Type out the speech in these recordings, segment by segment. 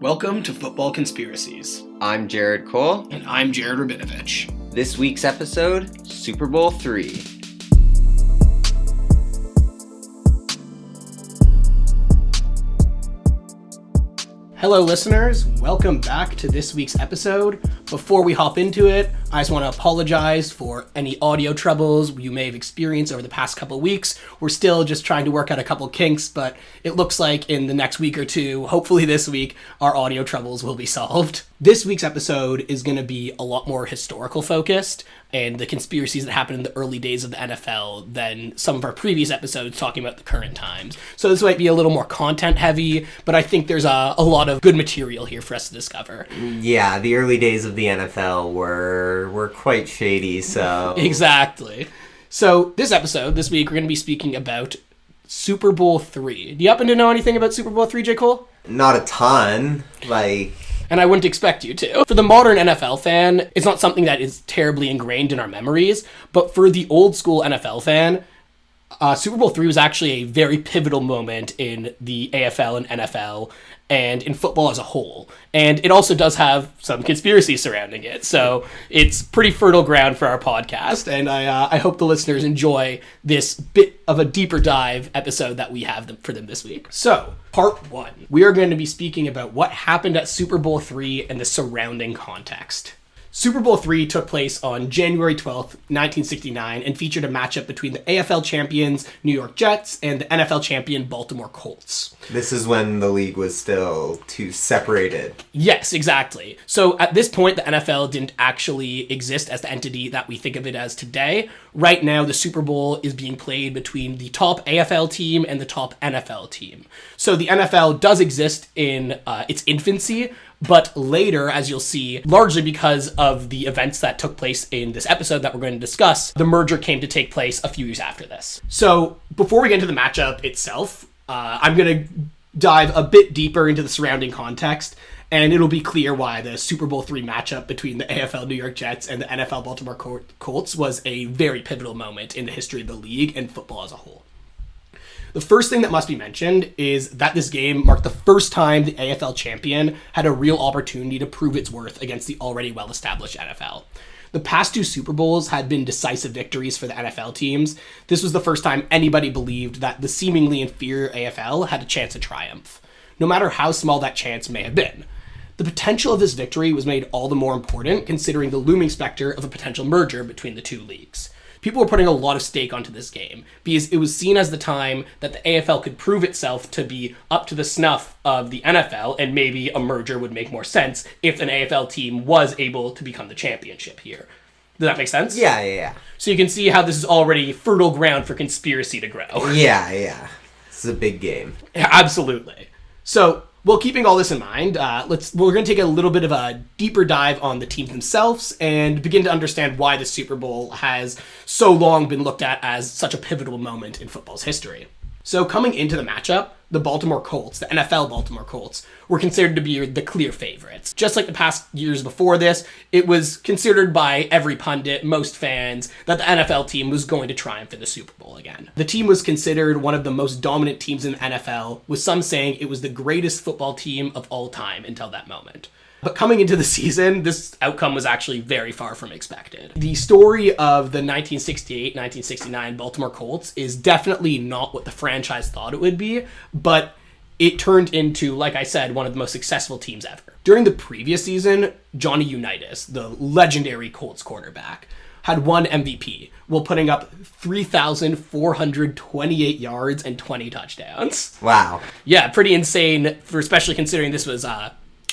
Welcome to Football Conspiracies. I'm Jared Cole. And I'm Jared Rabinovich. This week's episode, Super Bowl III. Hello listeners, welcome back to this week's episode. Before we hop into it, I just want to apologize for any audio troubles you may have experienced over the past couple of weeks. We're still just trying to work out a couple kinks, but it looks like in the next week or two, hopefully this week, our audio troubles will be solved. This week's episode is going to be a lot more historical focused and the conspiracies that happened in the early days of the NFL than some of our previous episodes talking about the current times. So this might be a little more content heavy, but I think there's a lot of good material here for us to discover. Yeah, the early days of the NFL were quite shady, so... Exactly. So this week, we're going to be speaking about Super Bowl III. Do you happen to know anything about Super Bowl III, J. Cole? Not a ton, And I wouldn't expect you to. For the modern NFL fan, it's not something that is terribly ingrained in our memories, but for the old school NFL fan, Super Bowl III was actually a very pivotal moment in the AFL and NFL and in football as a whole. And it also does have some conspiracy surrounding it, so it's pretty fertile ground for our podcast, and I hope the listeners enjoy this bit of a deeper dive episode that we have for them this week. So, part 1. We are going to be speaking about what happened at Super Bowl III and the surrounding context. Super Bowl III took place on January 12th, 1969, and featured a matchup between the AFL champions New York Jets and the NFL champion Baltimore Colts. This is when the league was still too separated. Yes, exactly. So at this point, the NFL didn't actually exist as the entity that we think of it as today. Right now, the Super Bowl is being played between the top AFL team and the top NFL team. So the NFL does exist in its infancy, but later, as you'll see, largely because of the events that took place in this episode that we're going to discuss, the merger came to take place a few years after this. So before we get into the matchup itself, I'm going to dive a bit deeper into the surrounding context, and it'll be clear why the Super Bowl III matchup between the AFL New York Jets and the NFL Baltimore Colts was a very pivotal moment in the history of the league and football as a whole. The first thing that must be mentioned is that this game marked the first time the AFL champion had a real opportunity to prove its worth against the already well-established NFL. The past 2 Super Bowls had been decisive victories for the NFL teams. This was the first time anybody believed that the seemingly inferior AFL had a chance of triumph, no matter how small that chance may have been. The potential of this victory was made all the more important considering the looming specter of a potential merger between the two leagues. People were putting a lot of stake onto this game because it was seen as the time that the AFL could prove itself to be up to the snuff of the NFL, and maybe a merger would make more sense if an AFL team was able to become the championship here. Does that make sense? Yeah. So you can see how this is already fertile ground for conspiracy to grow. Yeah. This is a big game. Absolutely. So, well, keeping all this in mind, we're going to take a little bit of a deeper dive on the teams themselves and begin to understand why the Super Bowl has so long been looked at as such a pivotal moment in football's history. So coming into the matchup, the Baltimore Colts, the NFL Baltimore Colts, were considered to be the clear favorites. Just like the past years before this, it was considered by every pundit, most fans, that the NFL team was going to triumph in the Super Bowl again. The team was considered one of the most dominant teams in the NFL, with some saying it was the greatest football team of all time until that moment. But coming into the season, this outcome was actually very far from expected. The story of the 1968-1969 Baltimore Colts is definitely not what the franchise thought it would be, but it turned into, like I said, one of the most successful teams ever. During the previous season, Johnny Unitas, the legendary Colts quarterback, had won MVP while putting up 3,428 yards and 20 touchdowns. Wow. Yeah, pretty insane, especially considering this was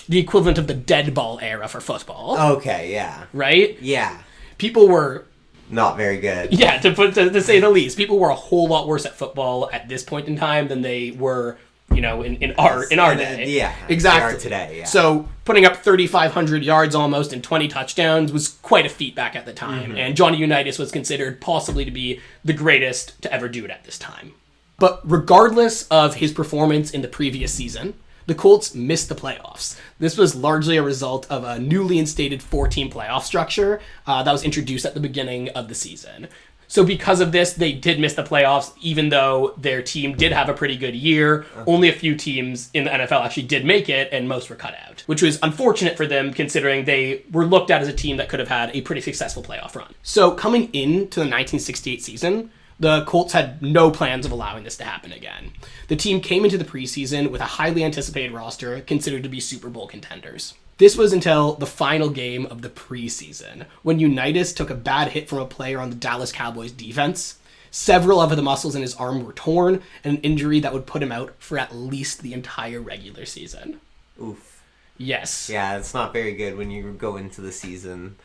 the equivalent of the dead ball era for football. Okay, yeah. Right? Yeah. People were... not very good. Yeah, to say the least. People were a whole lot worse at football at this point in time than they were, in our day. Yeah, exactly. They are today, yeah. So putting up 3,500 yards almost and 20 touchdowns was quite a feat back at the time. Mm-hmm. And Johnny Unitas was considered possibly to be the greatest to ever do it at this time. But regardless of his performance in the previous season, the Colts missed the playoffs. This was largely a result of a newly instated 4-team playoff structure that was introduced at the beginning of the season. So because of this, they did miss the playoffs, even though their team did have a pretty good year. Only a few teams in the NFL actually did make it, and most were cut out, which was unfortunate for them considering they were looked at as a team that could have had a pretty successful playoff run. So coming into the 1968 season, the Colts had no plans of allowing this to happen again. The team came into the preseason with a highly anticipated roster considered to be Super Bowl contenders. This was until the final game of the preseason, when Unitas took a bad hit from a player on the Dallas Cowboys defense. Several of the muscles in his arm were torn, and an injury that would put him out for at least the entire regular season. Oof. Yes. Yeah, it's not very good when you go into the season,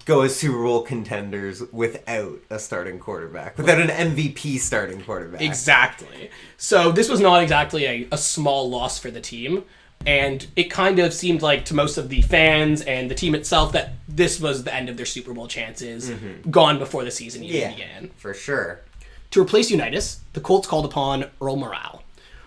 go as Super Bowl contenders without a starting quarterback, without an MVP starting quarterback. Exactly. So this was not exactly a small loss for the team. And it kind of seemed like to most of the fans and the team itself that this was the end of their Super Bowl chances, gone before the season even began. For sure. To replace Unitas, the Colts called upon Earl Morrall.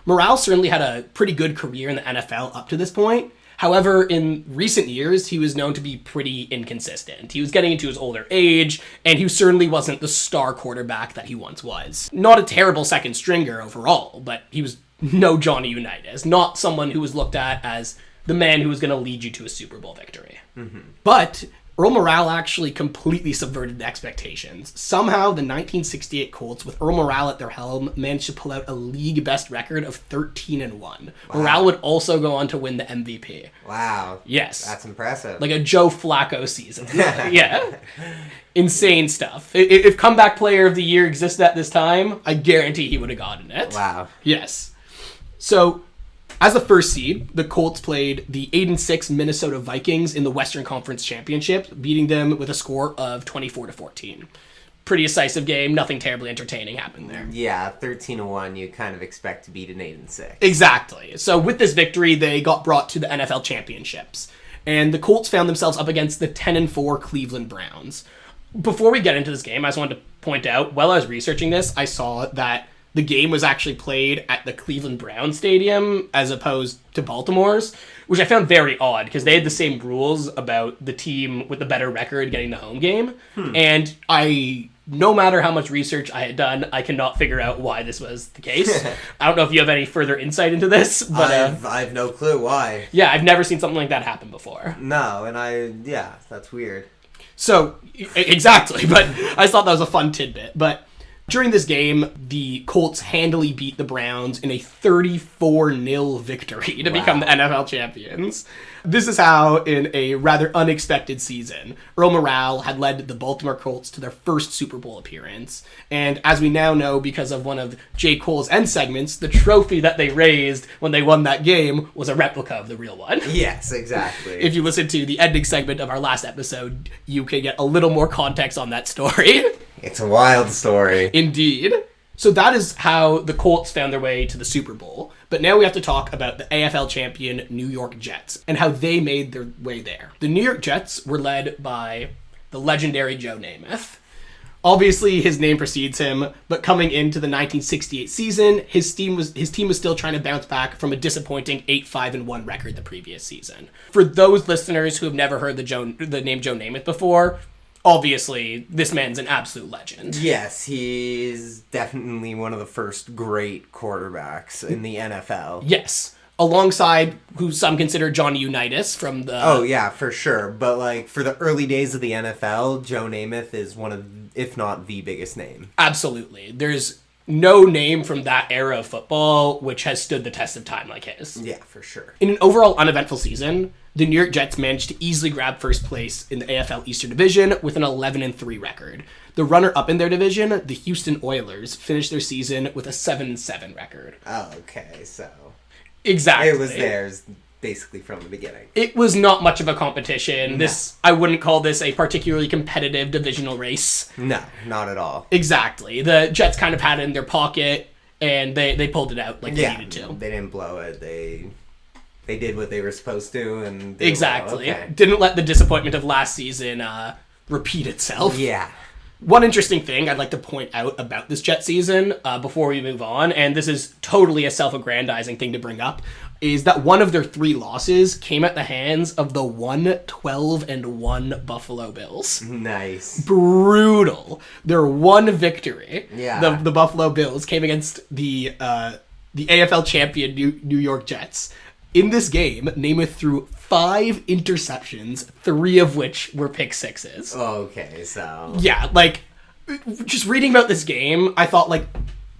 Morrall certainly had a pretty good career in the NFL up to this point. However, in recent years, he was known to be pretty inconsistent. He was getting into his older age, and he certainly wasn't the star quarterback that he once was. Not a terrible second stringer overall, but he was no Johnny Unitas, not someone who was looked at as the man who was going to lead you to a Super Bowl victory. But Earl Morrall actually completely subverted the expectations. Somehow, the 1968 Colts, with Earl Morrall at their helm, managed to pull out a league best record of 13-1. Wow. Morrall would also go on to win the MVP. Wow. Yes. That's impressive. Like a Joe Flacco season. Yeah. Insane stuff. If Comeback Player of the Year existed at this time, I guarantee he would have gotten it. Wow. Yes. So, as the first seed, the Colts played the 8-6 Minnesota Vikings in the Western Conference Championship, beating them with a score of 24-14. Pretty decisive game, nothing terribly entertaining happened there. Yeah, 13-1, you kind of expect to beat an 8-6. Exactly. So with this victory, they got brought to the NFL Championships, and the Colts found themselves up against the 10-4 Cleveland Browns. Before we get into this game, I just wanted to point out, while I was researching this, I saw that the game was actually played at the Cleveland Browns Stadium as opposed to Baltimore's, which I found very odd because they had the same rules about the team with the better record getting the home game. And no matter how much research I had done, I cannot figure out why this was the case. I don't know if you have any further insight into this, but I have no clue why. Yeah, I've never seen something like that happen before. No, and that's weird. So, exactly, but I thought that was a fun tidbit. But during this game, the Colts handily beat the Browns in a 34-0 victory to become the NFL champions. This is how, in a rather unexpected season, Earl Morrall had led the Baltimore Colts to their first Super Bowl appearance. And as we now know, because of one of J. Cole's end segments, the trophy that they raised when they won that game was a replica of the real one. Yes, exactly. If you listen to the ending segment of our last episode, you can get a little more context on that story. It's a wild story. Indeed. So that is how the Colts found their way to the Super Bowl. But now we have to talk about the AFL champion New York Jets and how they made their way there. The New York Jets were led by the legendary Joe Namath. Obviously, his name precedes him, but coming into the 1968 season, his team was still trying to bounce back from a disappointing 8-5-1 record the previous season. For those listeners who have never heard the name Joe Namath before, obviously, this man's an absolute legend. Yes, he's definitely one of the first great quarterbacks in the NFL. Yes. Alongside who some consider Johnny Unitas from the... Oh, yeah, for sure. But, like, for the early days of the NFL, Joe Namath is one of, if not the biggest name. Absolutely. There's no name from that era of football which has stood the test of time like his. Yeah, for sure. In an overall uneventful season, the New York Jets managed to easily grab first place in the AFL Eastern Division with an 11-3 record. The runner-up in their division, the Houston Oilers, finished their season with a 7-7 record. Oh, okay, so... Exactly. It was theirs basically from the beginning. It was not much of a competition. No. I wouldn't call this a particularly competitive divisional race. No, not at all. Exactly. The Jets kind of had it in their pocket, and they pulled it out like they needed to. They didn't blow it. They did what they were supposed to, and exactly. Okay. Didn't let the disappointment of last season repeat itself. Yeah. One interesting thing I'd like to point out about this Jet season before we move on, and this is totally a self-aggrandizing thing to bring up, is that one of their 3 losses came at the hands of the 1-12-1 Buffalo Bills. Nice. Brutal. Their one victory, Yeah. the Buffalo Bills, came against the AFL champion New York Jets. In this game, Namath threw 5 interceptions, 3 of which were pick sixes. Okay, so... Yeah, like, just reading about this game, I thought, like,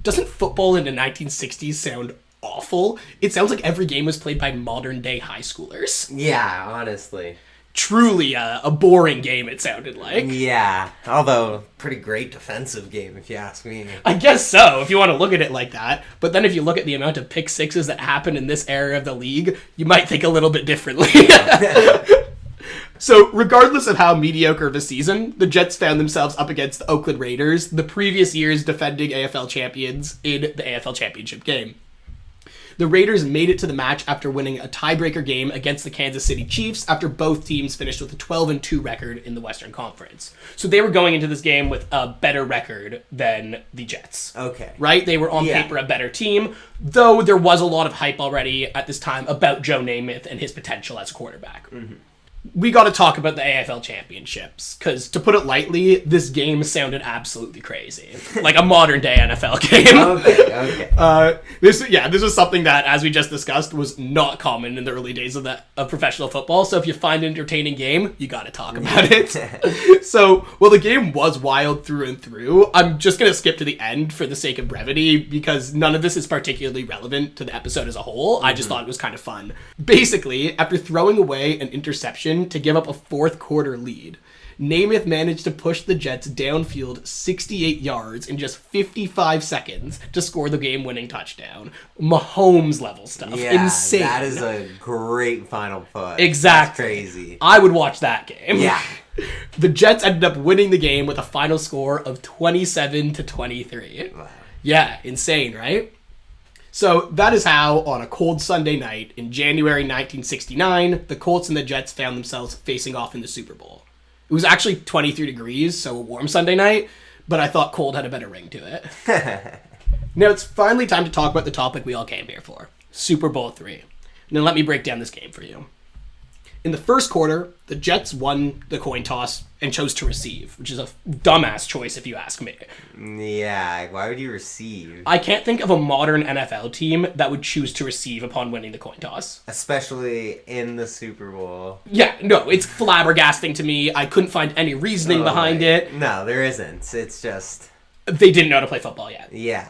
doesn't football in the 1960s sound awful? It sounds like every game was played by modern-day high schoolers. Yeah, honestly. Truly a boring game, it sounded like. Yeah, although pretty great defensive game, if you ask me. I guess so, if you want to look at it like that. But then if you look at the amount of pick sixes that happen in this era of the league, you might think a little bit differently. So, regardless of how mediocre of a season, the Jets found themselves up against the Oakland Raiders, the previous year's defending AFL champions, in the AFL championship game. The Raiders made it to the match after winning a tiebreaker game against the Kansas City Chiefs after both teams finished with a 12-2 record in the Western Conference. So they were going into this game with a better record than the Jets. Okay. Right? They were on paper a better team, though there was a lot of hype already at this time about Joe Namath and his potential as a quarterback. Mm-hmm. We got to talk about the AFL championships, because to put it lightly, this game sounded absolutely crazy. Like a modern day NFL game. Okay. This was something that, as we just discussed, was not common in the early days of professional football. So if you find an entertaining game, you got to talk about it. So, well, the game was wild through and through. I'm just going to skip to the end for the sake of brevity, because none of this is particularly relevant to the episode as a whole. I just thought it was kind of fun. Basically, after throwing away an interception to give up a fourth quarter lead, Namath managed to push the Jets downfield 68 yards in just 55 seconds to score the game-winning touchdown. Mahomes level stuff. Yeah, insane. That is a great final push. Exactly. That's crazy. I would watch that game. Yeah. The Jets ended up winning the game with a final score of 27-23. Wow. Yeah, insane, right? So that is how, on a cold Sunday night in January 1969, the Colts and the Jets found themselves facing off in the Super Bowl. It was actually 23 degrees, so a warm Sunday night, but I thought cold had a better ring to it. Now it's finally time to talk about the topic we all came here for, Super Bowl III. Now let me break down this game for you. In the first quarter, the Jets won the coin toss and chose to receive, which is a dumbass choice if you ask me. Yeah, why would you receive? I can't think of a modern NFL team that would choose to receive upon winning the coin toss. Especially in the Super Bowl. Yeah, no, it's flabbergasting to me. I couldn't find any reasoning behind it. No, there isn't. It's just... They didn't know how to play football yet. Yeah.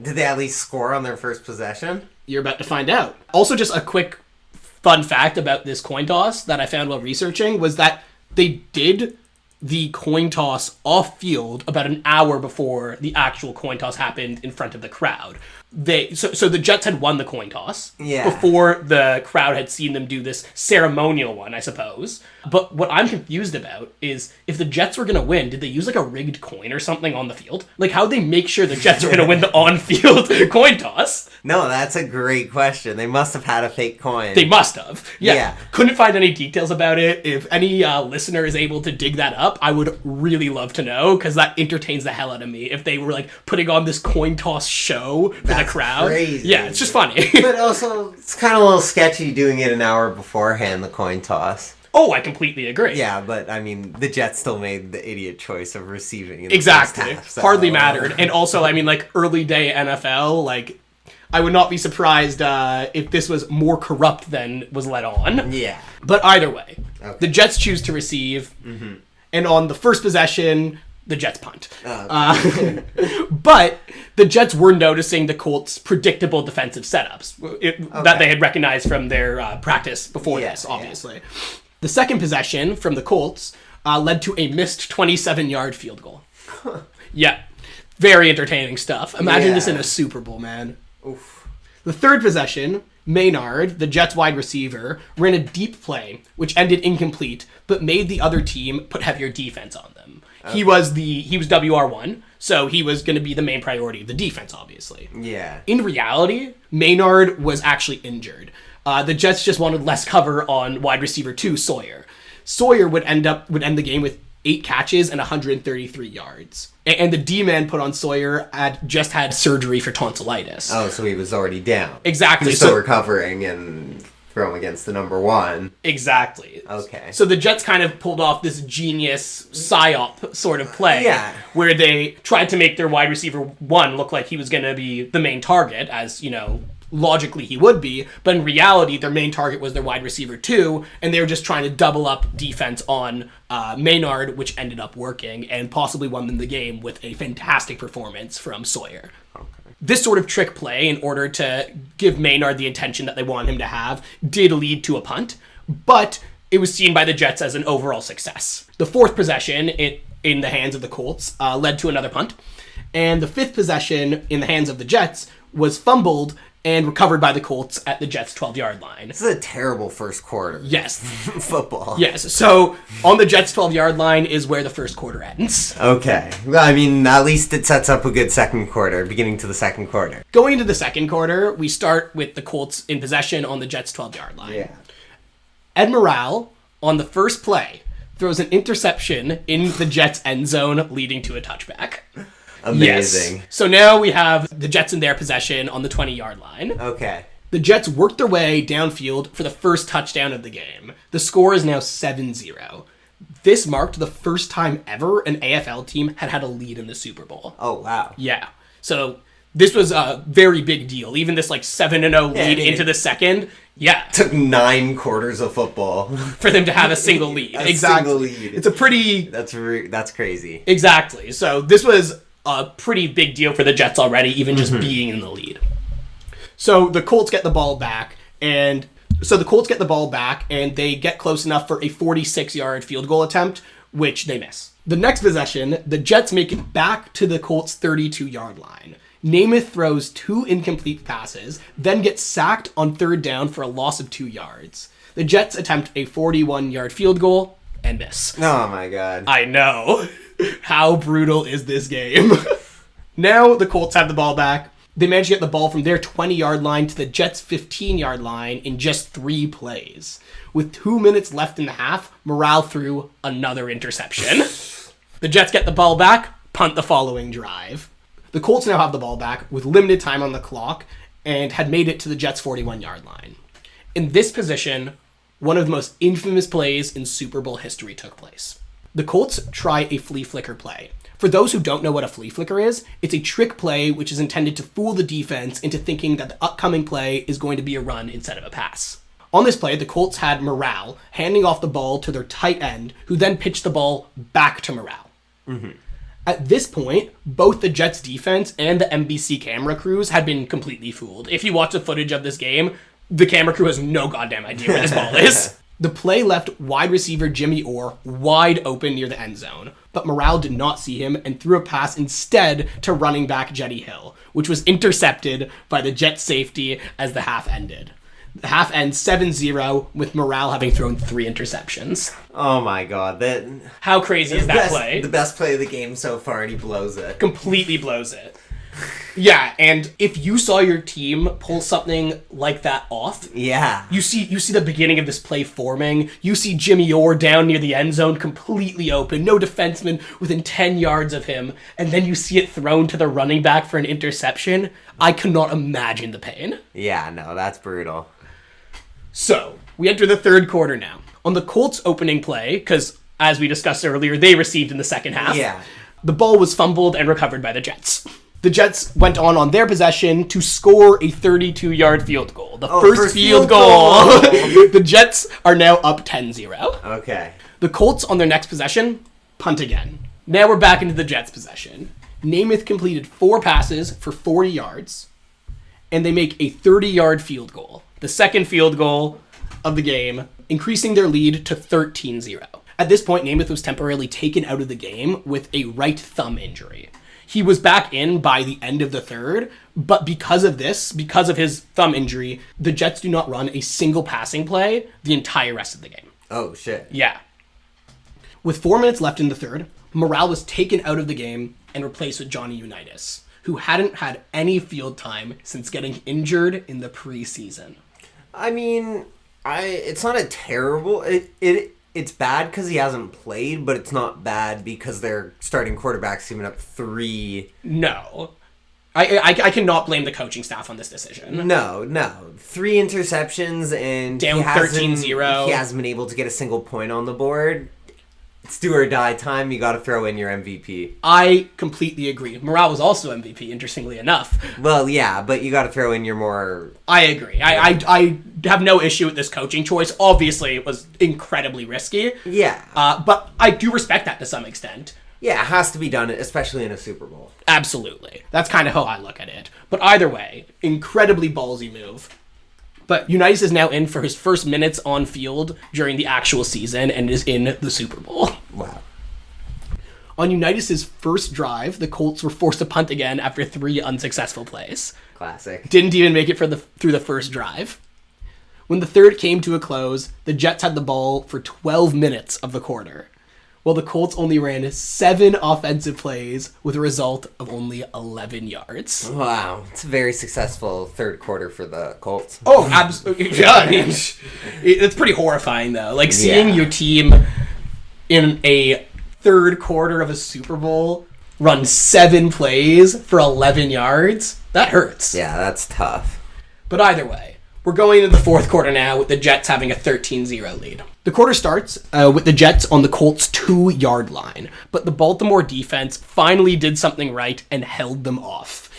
Did they at least score on their first possession? You're about to find out. Also, just a quick fun fact about this coin toss that I found while researching was that they did the coin toss off field about an hour before the actual coin toss happened in front of the crowd. So the Jets had won the coin toss before the crowd had seen them do this ceremonial one, I suppose. But what I'm confused about is if the Jets were going to win, did they use like a rigged coin or something on the field? Like how'd they make sure the Jets were going to win the on-field coin toss? No, that's a great question. They must have had a fake coin. They must have. Yeah. Couldn't find any details about it. If any listener is able to dig that up, I would really love to know, because that entertains the hell out of me. If they were like putting on this coin toss show for the crowd. Crazy. Yeah, it's just funny. But also, it's kind of a little sketchy doing it an hour beforehand, the coin toss. Oh, I completely agree. Yeah, but I mean, the Jets still made the idiot choice of receiving in the exactly. first half, so. Hardly mattered. And also, I mean, like early day NFL, like I would not be surprised if this was more corrupt than was let on. Yeah. But either way, okay. The Jets choose to receive, and on the first possession, the Jets punt. But the Jets were noticing the Colts' predictable defensive setups that they had recognized from their practice before this, obviously. Yeah. The second possession from the Colts led to a missed 27-yard field goal. Yeah. Very entertaining stuff. Imagine this in a Super Bowl, man. Oof. The third possession, Maynard, the Jets wide receiver, ran a deep play, which ended incomplete, but made the other team put heavier defense on them. Okay. He was WR1, so he was going to be the main priority of the defense, obviously. Yeah. In reality, Maynard was actually injured. The Jets just wanted less cover on wide receiver 2, Sawyer. Sawyer would end the game with 8 catches and 133 yards. And the D-man put on Sawyer had just had surgery for tonsillitis. Oh, so he was already down. Exactly. He's still recovering and throwing against the number one. Exactly. Okay. So the Jets kind of pulled off this genius psyop sort of play. Yeah. Where they tried to make their wide receiver 1 look like he was going to be the main target, as, logically he would be, but in reality their main target was their wide receiver 2, and they were just trying to double up defense on Maynard, which ended up working and possibly won them the game with a fantastic performance from Sawyer. Okay. This sort of trick play, in order to give Maynard the attention that they want him to have, did lead to a punt, but it was seen by the Jets as an overall success. The 4th possession in the hands of the Colts led to another punt, and the 5th possession in the hands of the Jets was fumbled and recovered by the Colts at the Jets' 12-yard line. This is a terrible first quarter. Yes. Football. Yes. So, on the Jets' 12-yard line is where the first quarter ends. Okay. Well, I mean, at least it sets up a good second quarter, beginning to the second quarter. Going into the second quarter, we start with the Colts in possession on the Jets' 12-yard line. Yeah. Ed Morale, on the first play, throws an interception in the Jets' end zone, leading to a touchback. Amazing. Yes. So now we have the Jets in their possession on the 20-yard line. Okay. The Jets worked their way downfield for the first touchdown of the game. The score is now 7-0. This marked the first time ever an AFL team had had a lead in the Super Bowl. Oh, wow. Yeah. So this was a very big deal. Even this 7-0 lead into the second, It took 9 quarters of football for them to have a single lead. Single lead. It's a pretty... That's crazy. Exactly. So this was a pretty big deal for the Jets already, even just being in the lead. So the Colts get the ball back, and they get close enough for a 46-yard field goal attempt, which they miss. The next possession, the Jets make it back to the Colts' 32-yard line. Namath throws 2 incomplete passes, then gets sacked on 3rd down for a loss of 2 yards. The Jets attempt a 41-yard field goal and miss. Oh my god. I know. How brutal is this game? Now the Colts have the ball back. They manage to get the ball from their 20-yard line to the Jets' 15-yard line in just 3 plays. With 2 minutes left in the half, Morale threw another interception. The Jets get the ball back, punt the following drive. The Colts now have the ball back with limited time on the clock and had made it to the Jets' 41-yard line. In this position, one of the most infamous plays in Super Bowl history took place. The Colts try a flea flicker play. For those who don't know what a flea flicker is, it's a trick play which is intended to fool the defense into thinking that the upcoming play is going to be a run instead of a pass. On this play, the Colts had Morale handing off the ball to their tight end, who then pitched the ball back to Morale. Mm-hmm. At this point, both the Jets defense and the NBC camera crews had been completely fooled. If you watch the footage of this game, the camera crew has no goddamn idea where this ball is. The play left wide receiver Jimmy Orr wide open near the end zone, but Morale did not see him and threw a pass instead to running back Jetty Hill, which was intercepted by the Jets safety as the half ended. The half ends 7-0 with Morale having thrown 3 interceptions. Oh my god, how crazy is that play? The best play of the game so far, and he blows it. Completely blows it. Yeah, and if you saw your team pull something like that off, you see the beginning of this play forming. You see Jimmy Orr down near the end zone, completely open, no defenseman within 10 yards of him, and then you see it thrown to the running back for an interception. I cannot imagine the pain. Yeah, no, that's brutal. So, we enter the third quarter now. On the Colts' opening play, because as we discussed earlier, they received in the second half, the ball was fumbled and recovered by the Jets. The Jets went on their possession to score a 32-yard field goal. The first field goal. The Jets are now up 10-0. Okay. The Colts, on their next possession, punt again. Now we're back into the Jets' possession. Namath completed 4 passes for 40 yards, and they make a 30-yard field goal. The second field goal of the game, increasing their lead to 13-0. At this point, Namath was temporarily taken out of the game with a right thumb injury. He was back in by the end of the third, but because of his thumb injury, the Jets do not run a single passing play the entire rest of the game. Oh, shit. Yeah. With 4 minutes left in the third, Morale was taken out of the game and replaced with Johnny Unitas, who hadn't had any field time since getting injured in the preseason. I mean, it's not a terrible... it's bad because he hasn't played, but it's not bad because their starting quarterback's giving up 3. No. I cannot blame the coaching staff on this decision. No. 3 interceptions and down 13-0. He hasn't been able to get a single point on the board. It's do or die time. You got to throw in your MVP. I completely agree. Morale was also MVP, interestingly enough. Well, yeah, but you got to throw in your more... I agree. I have no issue with this coaching choice. Obviously, it was incredibly risky. Yeah. But I do respect that to some extent. Yeah, it has to be done, especially in a Super Bowl. Absolutely. That's kind of how I look at it. But either way, incredibly ballsy move. But Unitas is now in for his first minutes on field during the actual season and is in the Super Bowl. Wow. On Unitas' first drive, the Colts were forced to punt again after 3 unsuccessful plays. Classic. Didn't even make it through the first drive. When the third came to a close, the Jets had the ball for 12 minutes of the quarter, while the Colts only ran 7 offensive plays with a result of only 11 yards. Wow. It's a very successful third quarter for the Colts. Oh, absolutely. Yeah, I mean, it's pretty horrifying, though. Like, seeing your team in a third quarter of a Super Bowl run 7 plays for 11 yards, that hurts. Yeah, that's tough. But either way, we're going into the fourth quarter now with the Jets having a 13-0 lead. The quarter starts with the Jets on the Colts' 2-yard line, but the Baltimore defense finally did something right and held them off.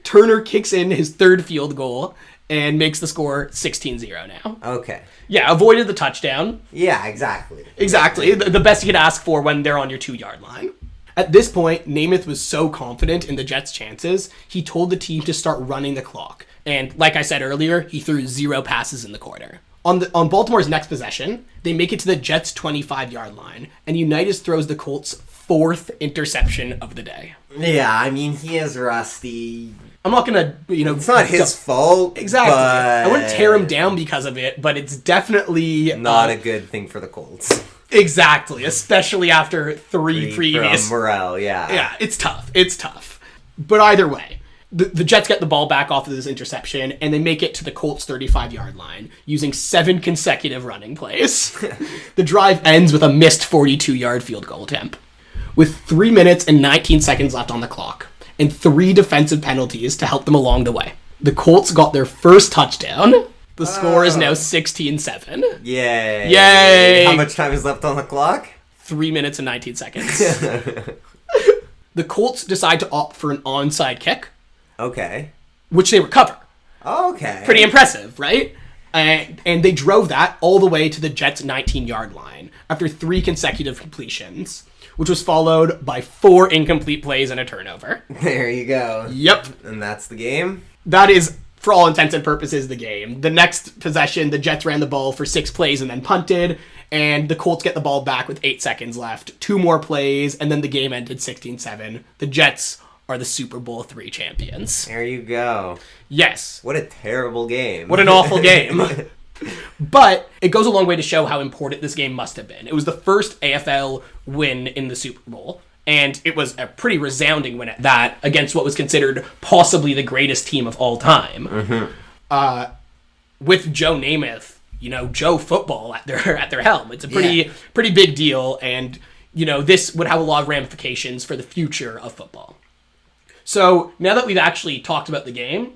Turner kicks in his third field goal and makes the score 16-0 now. Okay. Yeah, avoided the touchdown. Yeah, exactly. Exactly. The best you could ask for when they're on your 2-yard line. At this point, Namath was so confident in the Jets' chances, he told the team to start running the clock. And like I said earlier, he threw 0 passes in the quarter. On Baltimore's next possession, they make it to the Jets' 25-yard line, and Unitas throws the Colts' 4th interception of the day. Yeah, I mean, he is rusty. I'm not gonna, It's not his fault. Exactly. But I wouldn't tear him down because of it, but it's definitely not a good thing for the Colts. Exactly, especially after 3 previous. From morale, yeah. Yeah, it's tough. But either way, the Jets get the ball back off of this interception, and they make it to the Colts' 35-yard line, using 7 consecutive running plays. The drive ends with a missed 42-yard field goal attempt. With 3 minutes and 19 seconds left on the clock, and 3 defensive penalties to help them along the way, the Colts got their first touchdown. The score is now 16-7. Yay. How much time is left on the clock? 3 minutes and 19 seconds. The Colts decide to opt for an onside kick. Okay. Which they recover. Okay. Pretty impressive, right? And they drove that all the way to the Jets' 19-yard line after 3 consecutive completions, which was followed by 4 incomplete plays and a turnover. There you go. Yep. And that's the game? That is, for all intents and purposes, the game. The next possession, the Jets ran the ball for 6 plays and then punted, and the Colts get the ball back with 8 seconds left. 2 more plays, and then the game ended 16-7. The Jets are the Super Bowl III champions. There you go. Yes. What a terrible game. What an awful game. But it goes a long way to show how important this game must have been. It was the first AFL win in the Super Bowl, and it was a pretty resounding win at that against what was considered possibly the greatest team of all time. Mm-hmm. With Joe Namath, Joe Football at their helm. It's a pretty big deal, and this would have a lot of ramifications for the future of football. So now that we've actually talked about the game,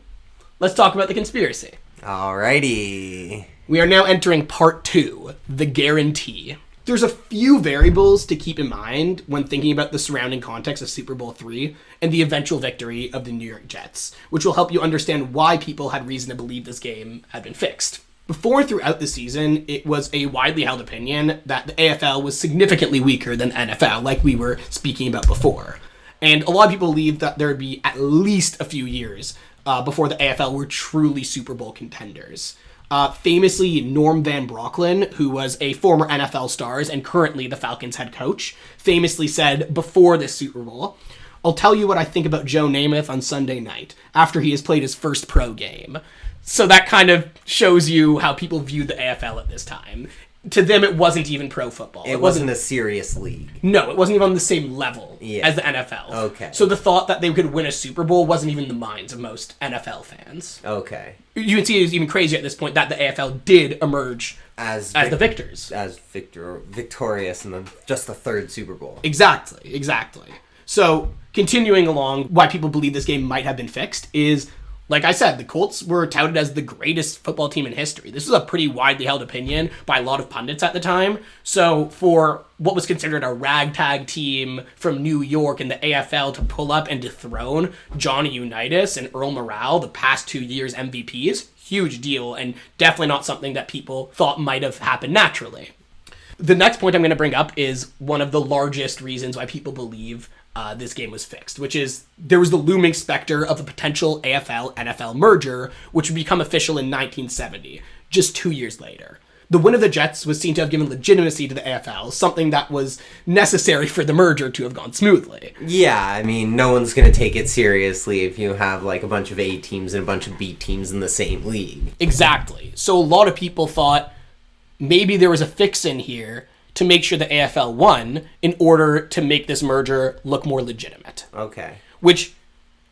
let's talk about the conspiracy. Alrighty. We are now entering part 2, the guarantee. There's a few variables to keep in mind when thinking about the surrounding context of Super Bowl III and the eventual victory of the New York Jets, which will help you understand why people had reason to believe this game had been fixed. Before and throughout the season, it was a widely held opinion that the AFL was significantly weaker than NFL, like we were speaking about before. And a lot of people believed that there would be at least a few years before the AFL were truly Super Bowl contenders. Famously, Norm Van Brocklin, who was a former NFL star and currently the Falcons head coach, famously said before this Super Bowl, "I'll tell you what I think about Joe Namath on Sunday night, after he has played his first pro game." So that kind of shows you how people viewed the AFL at this time. To them, it wasn't even pro football. It wasn't a serious league. No, it wasn't even on the same level as the NFL. Okay. So the thought that they could win a Super Bowl wasn't even in the minds of most NFL fans. Okay. You can see it was even crazier at this point that the AFL did emerge as the victors. As victorious in just the third Super Bowl. Exactly. So, continuing along, why people believe this game might have been fixed is, like I said, the Colts were touted as the greatest football team in history. This was a pretty widely held opinion by a lot of pundits at the time. So for what was considered a ragtag team from New York in the AFL to pull up and dethrone Johnny Unitas and Earl Morrall, the past 2 years MVPs, huge deal, and definitely not something that people thought might have happened naturally. The next point I'm going to bring up is one of the largest reasons why people believe this game was fixed, which is there was the looming specter of a potential AFL-NFL merger, which would become official in 1970, just 2 years later. The win of the Jets was seen to have given legitimacy to the AFL, something that was necessary for the merger to have gone smoothly. Yeah, I mean, no one's going to take it seriously if you have like a bunch of A teams and a bunch of B teams in the same league. Exactly. So a lot of people thought maybe there was a fix in here to make sure the AFL won in order to make this merger look more legitimate. Okay. Which,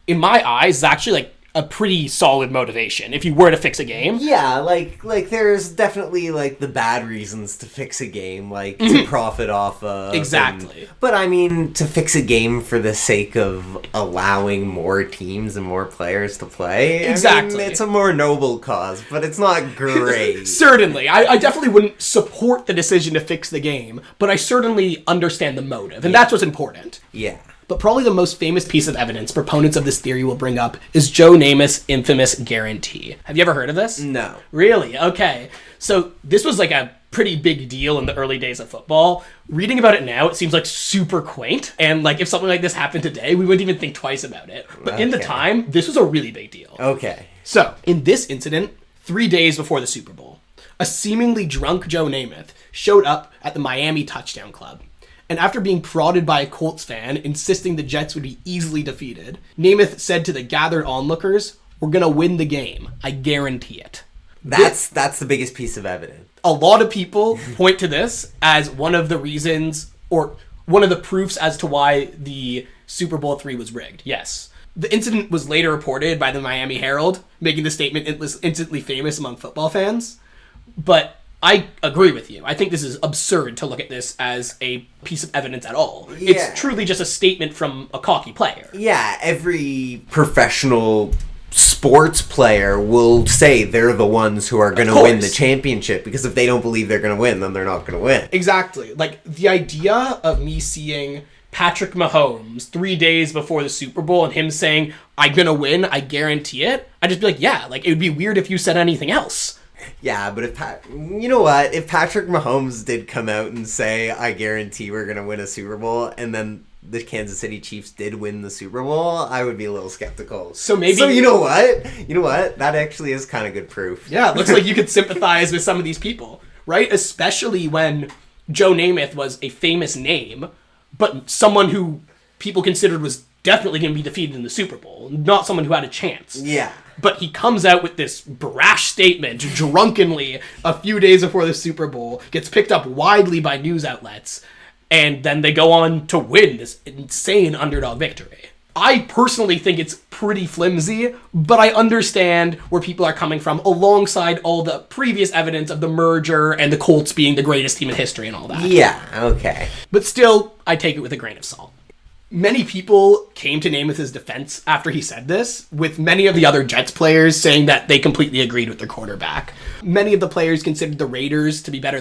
in my eyes, is actually like a pretty solid motivation if you were to fix a game. Yeah, like there's definitely like the bad reasons to fix a game, like to profit off of. Exactly. But I mean, to fix a game for the sake of allowing more teams and more players to play. Exactly. I mean, it's a more noble cause, but it's not great. Certainly. I definitely wouldn't support the decision to fix the game, but I certainly understand the motive, and that's what's important. Yeah. But probably the most famous piece of evidence proponents of this theory will bring up is Joe Namath's infamous guarantee. Have you ever heard of this? No. Really? Okay. So this was like a pretty big deal in the early days of football. Reading about it now, it seems like super quaint. And like if something like this happened today, we wouldn't even think twice about it. But in the time, this was a really big deal. Okay. So in this incident, 3 days before the Super Bowl, a seemingly drunk Joe Namath showed up at the Miami Touchdown Club. And after being prodded by a Colts fan, insisting the Jets would be easily defeated, Namath said to the gathered onlookers, "We're going to win the game. I guarantee it." That's the biggest piece of evidence. A lot of people point to this as one of the reasons, or one of the proofs as to why the Super Bowl III was rigged. Yes. The incident was later reported by the Miami Herald, making the statement instantly famous among football fans. But I agree with you. I think this is absurd to look at this as a piece of evidence at all. Yeah. It's truly just a statement from a cocky player. Yeah, every professional sports player will say they're the ones who are going to win the championship, because if they don't believe they're going to win, then they're not going to win. Exactly. Like, the idea of me seeing Patrick Mahomes 3 days before the Super Bowl and him saying, "I'm going to win, I guarantee it," I'd just be like, yeah, like, it would be weird if you said anything else. Yeah, but you know what? If Patrick Mahomes did come out and say, "I guarantee we're going to win a Super Bowl," and then the Kansas City Chiefs did win the Super Bowl, I would be a little skeptical. So you know what? That actually is kind of good proof. Yeah, it looks like you could sympathize with some of these people, right? Especially when Joe Namath was a famous name, but someone who people considered was definitely going to be defeated in the Super Bowl, not someone who had a chance. Yeah. But he comes out with this brash statement drunkenly a few days before the Super Bowl, gets picked up widely by news outlets, and then they go on to win this insane underdog victory. I personally think it's pretty flimsy, but I understand where people are coming from alongside all the previous evidence of the merger and the Colts being the greatest team in history and all that. Yeah, okay. But still, I take it with a grain of salt. Many people came to Namath's defense after he said this, with many of the other Jets players saying that they completely agreed with their quarterback. Many of the players considered the Raiders to be better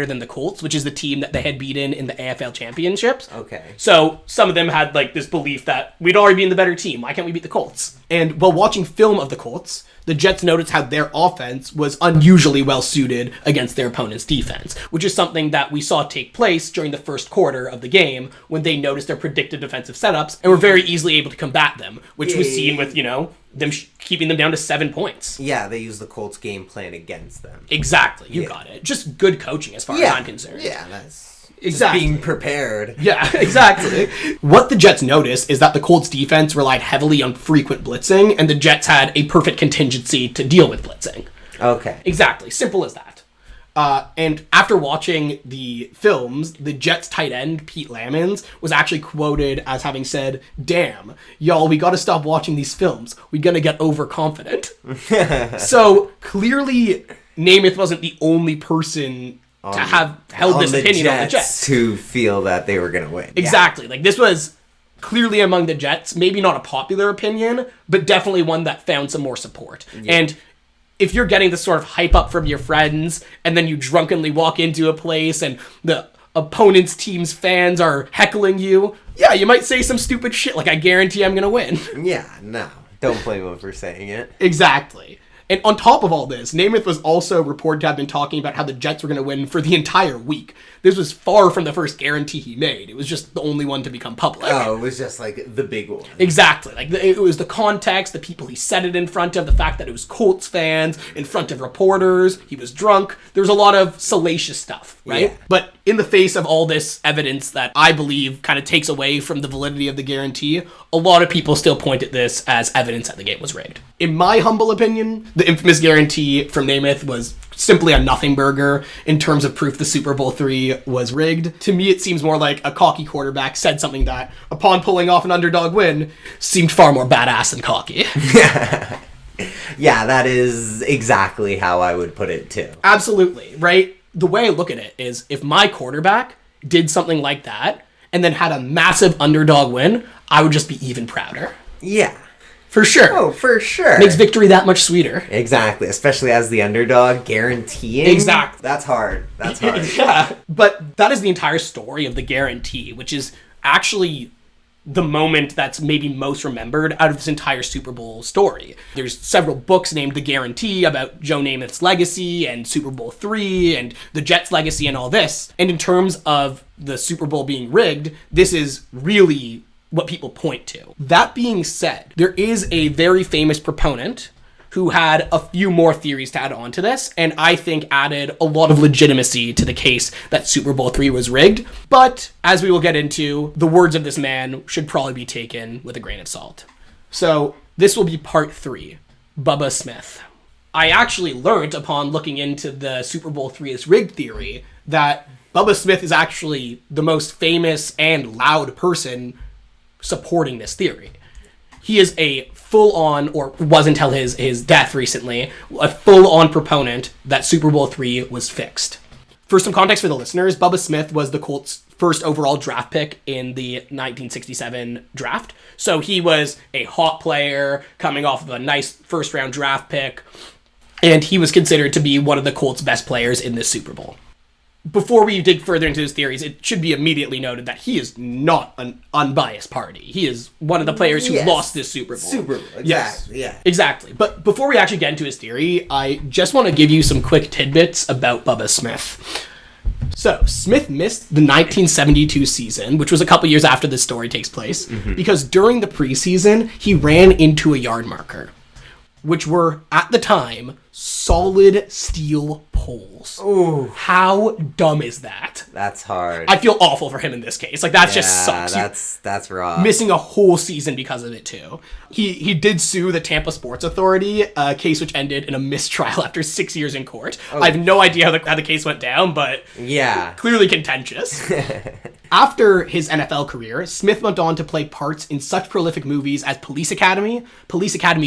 than the Colts, which is the team that they had beaten in the AFL championships. Okay. So some of them had like this belief that we'd already be in the better team. Why can't we beat the Colts? And while watching film of the Colts, the Jets noticed how their offense was unusually well suited against their opponent's defense, which is something that we saw take place during the first quarter of the game when they noticed their predicted defensive setups and were very easily able to combat them, which was seen with, them keeping them down to 7 points. Yeah, they used the Colts game plan against them. Exactly, you got it. Just good coaching as far as I'm concerned. Yeah, that's... Exactly. Just being prepared. Yeah, exactly. What the Jets noticed is that the Colts defense relied heavily on frequent blitzing, and the Jets had a perfect contingency to deal with blitzing. Okay. Exactly. Simple as that. And after watching the films, the Jets tight end, Pete Lamons, was actually quoted as having said, "Damn, y'all, we gotta stop watching these films. We gonna get overconfident." So clearly, Namath wasn't the only person to have held this opinion on the Jets. Who feel that they were gonna win. Exactly. Like, this was clearly among the Jets, maybe not a popular opinion, but definitely one that found some more support. Yeah. And if you're getting this sort of hype up from your friends, and then you drunkenly walk into a place and the opponent's team's fans are heckling you, yeah, you might say some stupid shit like, "I guarantee I'm gonna win." Yeah, no. Don't blame him for saying it. Exactly. And on top of all this, Namath was also reported to have been talking about how the Jets were going to win for the entire week. This was far from the first guarantee he made. It was just the only one to become public. Oh, it was just like the big one. Exactly. Like, it was the context, the people he said it in front of, the fact that it was Colts fans, in front of reporters, he was drunk. There was a lot of salacious stuff, right? Yeah. But in the face of all this evidence that I believe kind of takes away from the validity of the guarantee, a lot of people still point at this as evidence that the game was rigged. In my humble opinion, the infamous guarantee from Namath was simply a nothing burger in terms of proof the Super Bowl III was rigged. To me, it seems more like a cocky quarterback said something that, upon pulling off an underdog win, seemed far more badass than cocky. Yeah, that is exactly how I would put it too. Absolutely, right? The way I look at it is, if my quarterback did something like that and then had a massive underdog win, I would just be even prouder. Yeah. For sure. Oh, for sure. Makes victory that much sweeter. Exactly, especially as the underdog, guaranteeing. Exactly. That's hard. That's hard. Yeah, but that is the entire story of the guarantee, which is actually the moment that's maybe most remembered out of this entire Super Bowl story. There's several books named The Guarantee about Joe Namath's legacy and Super Bowl III and the Jets' legacy and all this. And in terms of the Super Bowl being rigged, this is really what people point to. That being said, there is a very famous proponent who had a few more theories to add on to this, and I think added a lot of legitimacy to the case that Super Bowl III was rigged. But, as we will get into, the words of this man should probably be taken with a grain of salt. So, this will be part 3, Bubba Smith. I actually learned upon looking into the Super Bowl III is rigged theory that Bubba Smith is actually the most famous and loud person supporting this theory. He is a full-on, or was until his death recently, a full-on proponent that Super Bowl III was fixed. For some context for the listeners, Bubba Smith was the Colts' first overall draft pick in the 1967 draft. So he was a hot player coming off of a nice first-round draft pick, and he was considered to be one of the Colts' best players in this Super Bowl. Before we dig further into his theories, it should be immediately noted that he is not an unbiased party. He is one of the players who lost this Super Bowl. Super Bowl, exactly, yes, yeah. Exactly. But before we actually get into his theory, I just want to give you some quick tidbits about Bubba Smith. So, Smith missed the 1972 season, which was a couple years after this story takes place, because during the preseason, he ran into a yard marker, which were, at the time, solid steel poles. Ooh. How dumb is that? That's hard. I feel awful for him in this case. Like, that just sucks. That's rough. Missing a whole season because of it, too. He did sue the Tampa Sports Authority, a case which ended in a mistrial after 6 years in court. I have no idea how the case went down, but yeah, clearly contentious. After his NFL career, Smith went on to play parts in such prolific movies as Police Academy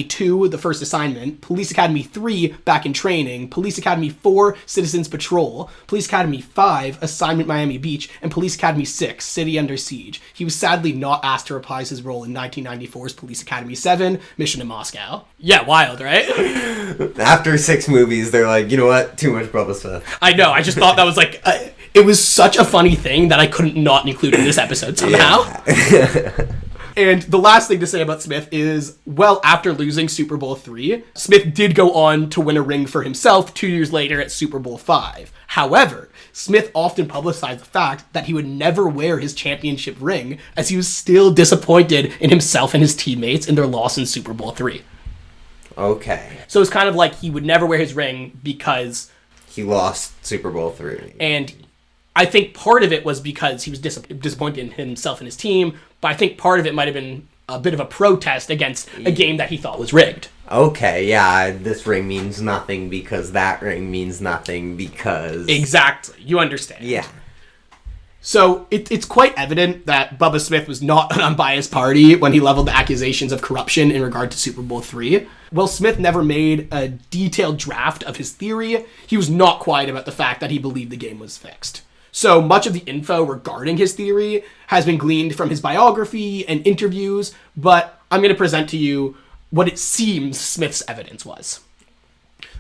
2, The First Assignment, Police Academy 3, Back in Training, Police Academy 4, Citizens Patrol, Police Academy 5, Assignment Miami Beach, and Police Academy 6, City Under Siege. He was sadly not asked to reprise his role in 1994's Police Academy 7, Mission to Moscow. Yeah, wild, right? After 6 movies, they're like, you know what? Too much Bubba Smith. I know, I just thought that was like... it was such a funny thing that I couldn't not include in this episode somehow. Yeah. And the last thing to say about Smith is, well, after losing Super Bowl III, Smith did go on to win a ring for himself 2 years later at Super Bowl V. However, Smith often publicized the fact that he would never wear his championship ring, as he was still disappointed in himself and his teammates in their loss in Super Bowl III. Okay. So it's kind of like he would never wear his ring because... he lost Super Bowl III. And I think part of it was because he was disappointed in himself and his team, but I think part of it might have been a bit of a protest against a game that he thought was rigged. Okay, yeah, this ring means nothing because that ring means nothing because... Exactly. You understand. Yeah. So it's quite evident that Bubba Smith was not an unbiased party when he leveled the accusations of corruption in regard to Super Bowl III. While Smith never made a detailed draft of his theory, he was not quiet about the fact that he believed the game was fixed. So much of the info regarding his theory has been gleaned from his biography and interviews, but I'm going to present to you what it seems Smith's evidence was.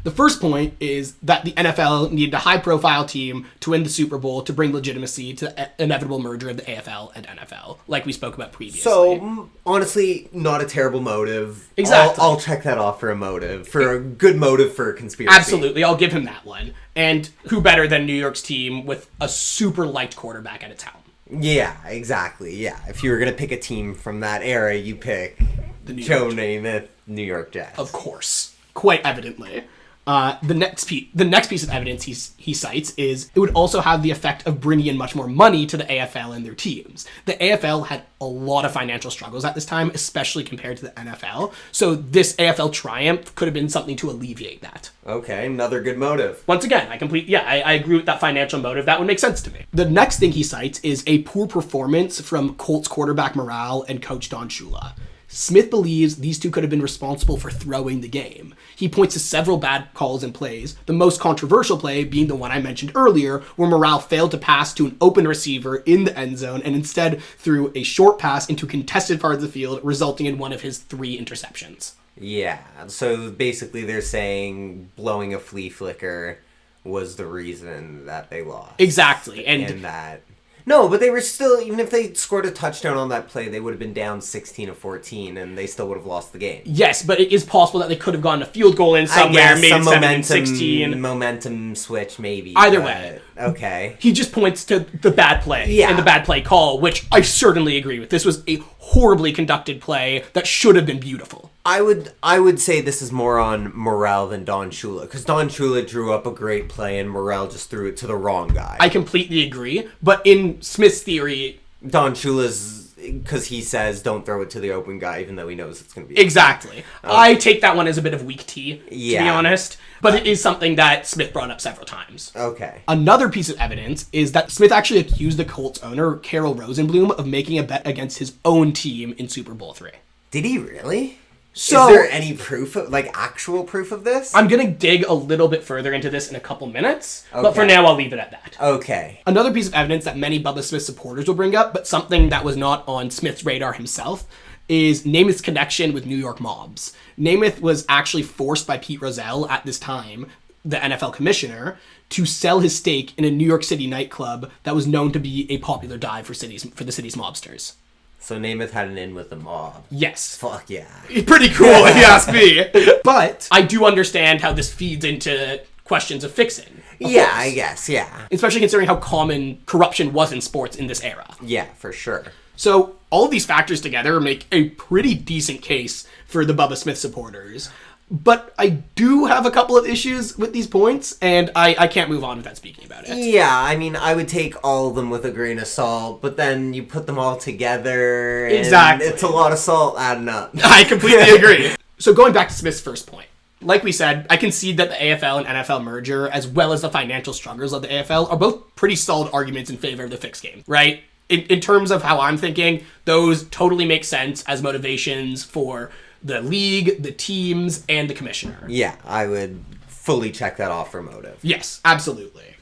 The first point is that the NFL needed a high-profile team to win the Super Bowl to bring legitimacy to the inevitable merger of the AFL and NFL, like we spoke about previously. So, honestly, not a terrible motive. Exactly. I'll check that off for a motive, for a good motive for a conspiracy. Absolutely, I'll give him that one. And who better than New York's team with a super liked quarterback at its helm? Yeah, exactly, yeah. If you were going to pick a team from that era, you pick Joe Namath, New York Jets. Of course. Quite evidently. The next piece of evidence he cites is it would also have the effect of bringing in much more money to the AFL and their teams. The AFL had a lot of financial struggles at this time, especially compared to the NFL. So this AFL triumph could have been something to alleviate that. Okay, another good motive. Once again, I agree with that financial motive. That would make sense to me. The next thing he cites is a poor performance from Colts quarterback morale and coach Don Shula. Smith believes these two could have been responsible for throwing the game. He points to several bad calls and plays, the most controversial play being the one I mentioned earlier, where Morale failed to pass to an open receiver in the end zone and instead threw a short pass into a contested part of the field, resulting in one of his 3 interceptions. Yeah, so basically they're saying blowing a flea flicker was the reason that they lost. Exactly. And that... No, but they were still, even if they scored a touchdown on that play, they would have been down 16-14, and they still would have lost the game. Yes, but it is possible that they could have gotten a field goal in somewhere, made it 17-16. Momentum switch, maybe. Either way. Okay. He just points to the bad play and the bad play call, which I certainly agree with. This was a horribly conducted play that should have been beautiful. I would say this is more on Morale than Don Shula, because Don Shula drew up a great play and Morale just threw it to the wrong guy. I completely agree, but in Smith's theory... Don Shula's, because he says don't throw it to the open guy, even though he knows it's going to be... Exactly. I take that one as a bit of weak tea, to be honest, but it is something that Smith brought up several times. Okay. Another piece of evidence is that Smith actually accused the Colts owner, Carol Rosenblum, of making a bet against his own team in Super Bowl III. Did he really? So, is there any proof of, actual proof of this? I'm going to dig a little bit further into this in a couple minutes, but for now I'll leave it at that. Okay. Another piece of evidence that many Bubba Smith supporters will bring up, but something that was not on Smith's radar himself, is Namath's connection with New York mobs. Namath was actually forced by Pete Rozelle at this time, the NFL commissioner, to sell his stake in a New York City nightclub that was known to be a popular dive for the city's mobsters. So Namath had an in with the mob. Yes. Fuck yeah. Pretty cool, if you ask me. But I do understand how this feeds into questions of fixing. Yeah, I guess, yeah. Especially considering how common corruption was in sports in this era. Yeah, for sure. So all of these factors together make a pretty decent case for the Bubba Smith supporters. But I do have a couple of issues with these points, and I can't move on without speaking about it. Yeah, I mean, I would take all of them with a grain of salt, but then you put them all together, and exactly. It's a lot of salt adding up. I completely agree. So going back to Smith's first point. Like we said, I concede that the AFL and NFL merger, as well as the financial struggles of the AFL, are both pretty solid arguments in favor of the fixed game, right? In terms of how I'm thinking, those totally make sense as motivations for the league, the teams, and the commissioner. Yeah, I would fully check that off for motive. Yes, absolutely.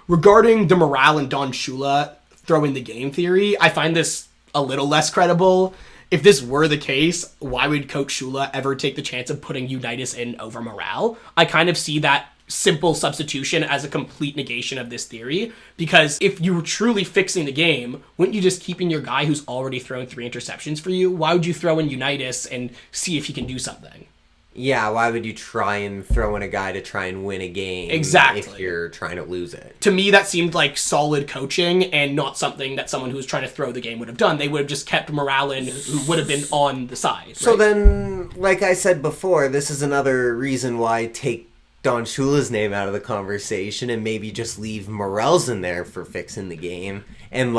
Regarding the Morale and Don Shula throwing the game theory, I find this a little less credible. If this were the case, why would Coach Shula ever take the chance of putting Unitas in over Morale? I kind of see that simple substitution as a complete negation of this theory, because if you were truly fixing the game, wouldn't you just keep in your guy who's already thrown 3 interceptions for you? Why would you throw in Unitas and see if he can do something? Yeah, why would you try and throw in a guy to try and win a game if you're trying to lose it? To me, that seemed like solid coaching and not something that someone who was trying to throw the game would have done. They would have just kept Morale in, who would have been on the side. So then, like I said before, this is another reason why take Don Shula's name out of the conversation and maybe just leave Morel's in there for fixing the game and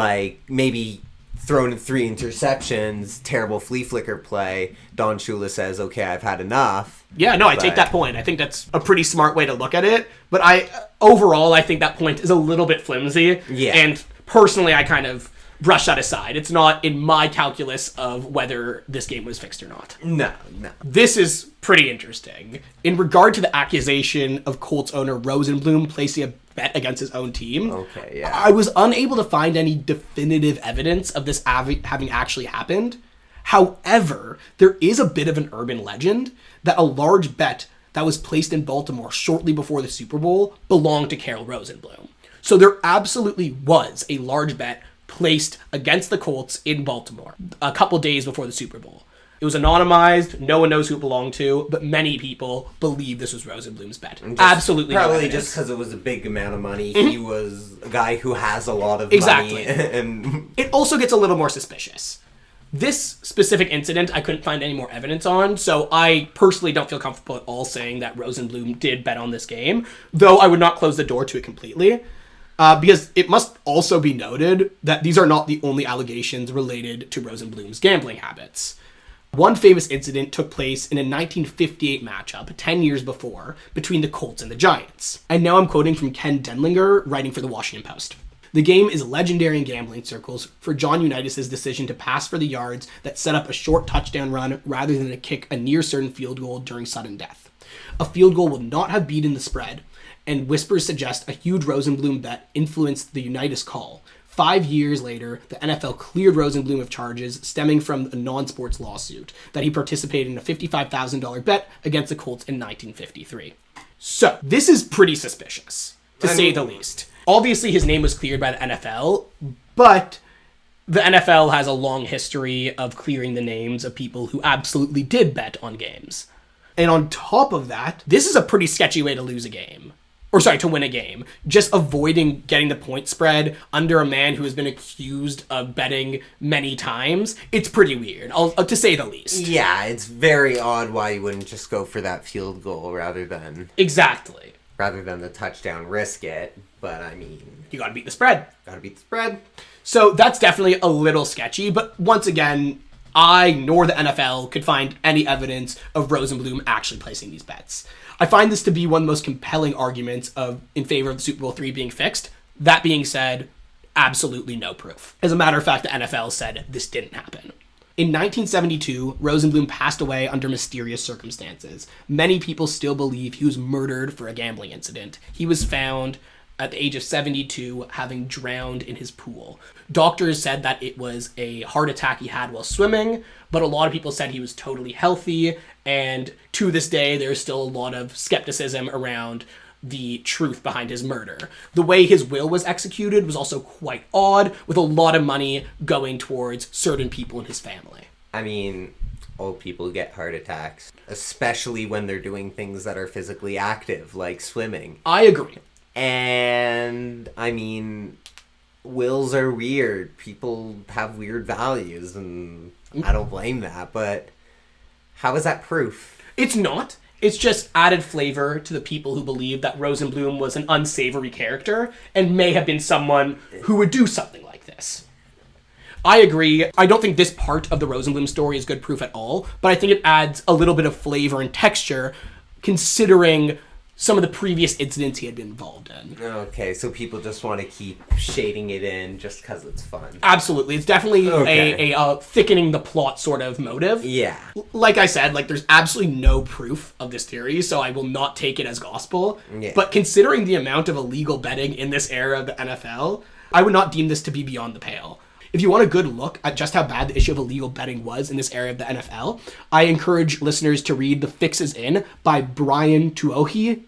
maybe thrown in 3 interceptions, terrible flea flicker play. Don Shula says, okay, I've had enough. Yeah, no, I take that point. I think that's a pretty smart way to look at it. But overall, I think that point is a little bit flimsy. Yeah. And personally, I kind of brush that aside. It's not in my calculus of whether this game was fixed or not. No. This is pretty interesting. In regard to the accusation of Colts owner Rosenblum placing a bet against his own team, Okay, yeah. I was unable to find any definitive evidence of this having actually happened. However, there is a bit of an urban legend that a large bet that was placed in Baltimore shortly before the Super Bowl belonged to Carol Rosenblum. So there absolutely was a large bet placed against the Colts in Baltimore a couple days before the Super Bowl. It was anonymized, no one knows who it belonged to, but many people believe this was Rosenblum's bet. Absolutely Probably no evidence. just because it was a big amount of money. He was a guy who has a lot of Exactly. money. And It also gets a little more suspicious. This specific incident, I couldn't find any more evidence on, so I personally don't feel comfortable at all saying that Rosenblum did bet on this game, though I would not close the door to it completely. Because it must also be noted that these are not the only allegations related to Rosenblum's gambling habits. One famous incident took place in a 1958 matchup, 10 years before, between the Colts and the Giants. And now I'm quoting from Ken Denlinger, writing for the Washington Post. The game is legendary in gambling circles for John Unitas' decision to pass for the yards that set up a short touchdown run rather than to kick a near-certain field goal during sudden death. A field goal would not have beaten the spread, and whispers suggest a huge Rosenblum bet influenced the Unitas call. 5 years later, the NFL cleared Rosenblum of charges stemming from a non-sports lawsuit that he participated in a $55,000 bet against the Colts in 1953. So, this is pretty suspicious, to say the least. Obviously, his name was cleared by the NFL, but the NFL has a long history of clearing the names of people who absolutely did bet on games. And on top of that, this is a pretty sketchy way to lose a game. To win a game. Just avoiding getting the point spread under a man who has been accused of betting many times. It's pretty weird, to say the least. yeah, it's very odd why you wouldn't just go for that field goal rather than Exactly. the touchdown, risk it. But I mean, You gotta beat the spread. gotta beat the spread. So that's definitely a little sketchy, but once again, I nor the NFL could find any evidence of Rosenblum actually placing these bets. I find this to be one of the most compelling arguments in favor of the Super Bowl III being fixed. That being said, absolutely no proof. As a matter of fact, the NFL said this didn't happen. In 1972, Rosenblum passed away under mysterious circumstances. Many people still believe he was murdered for a gambling incident. He was found at the age of 72, having drowned in his pool. Doctors said that it was a heart attack he had while swimming, but a lot of people said he was totally healthy, and to this day, there's still a lot of skepticism around the truth behind his murder. The way his will was executed was also quite odd, with a lot of money going towards certain people in his family. I mean, old people get heart attacks, especially when they're doing things that are physically active, like swimming. I agree. And, I mean, wills are weird. People have weird values, and I don't blame that, but how is that proof? It's not. It's just added flavor to the people who believe that Rosenblum was an unsavory character and may have been someone who would do something like this. I agree. I don't think this part of the Rosenblum story is good proof at all, but I think it adds a little bit of flavor and texture considering some of the previous incidents he had been involved in. Okay, so people just want to keep shading it in just because it's fun. Absolutely. It's definitely Okay. a thickening the plot sort of motive. Yeah. Like I said, there's absolutely no proof of this theory, so I will not take it as gospel. Yeah. But considering the amount of illegal betting in this era of the NFL, I would not deem this to be beyond the pale. If you want a good look at just how bad the issue of illegal betting was in this area of the NFL, I encourage listeners to read The Fixes In by Brian Tuohy,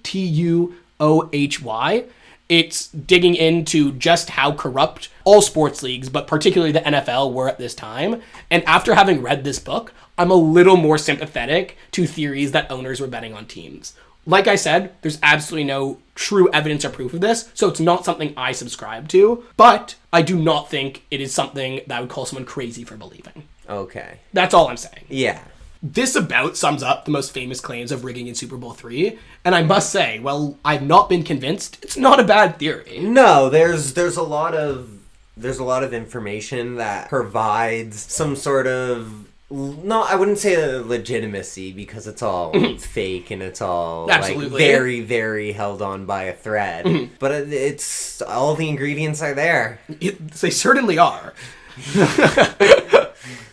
Tuohy. It's digging into just how corrupt all sports leagues, but particularly the NFL, were at this time. And after having read this book, I'm a little more sympathetic to theories that owners were betting on teams. Like I said, there's absolutely no true evidence or proof of this, so it's not something I subscribe to, but I do not think it is something that I would call someone crazy for believing. Okay. That's all I'm saying. Yeah. This about sums up the most famous claims of rigging in Super Bowl III, and I must say, while I've not been convinced, it's not a bad theory. No, there's a lot of there's a lot of information that provides some sort of, no, I wouldn't say a legitimacy, because it's all fake and it's all like very, very held on by a thread. But it's all the ingredients are there. They certainly are.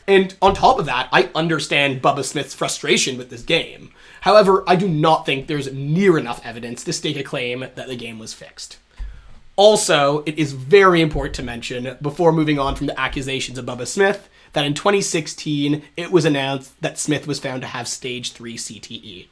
And on top of that, I understand Bubba Smith's frustration with this game. However, I do not think there's near enough evidence to stake a claim that the game was fixed. Also, it is very important to mention, before moving on from the accusations of Bubba Smith, that in 2016, it was announced that Smith was found to have stage 3 CTE.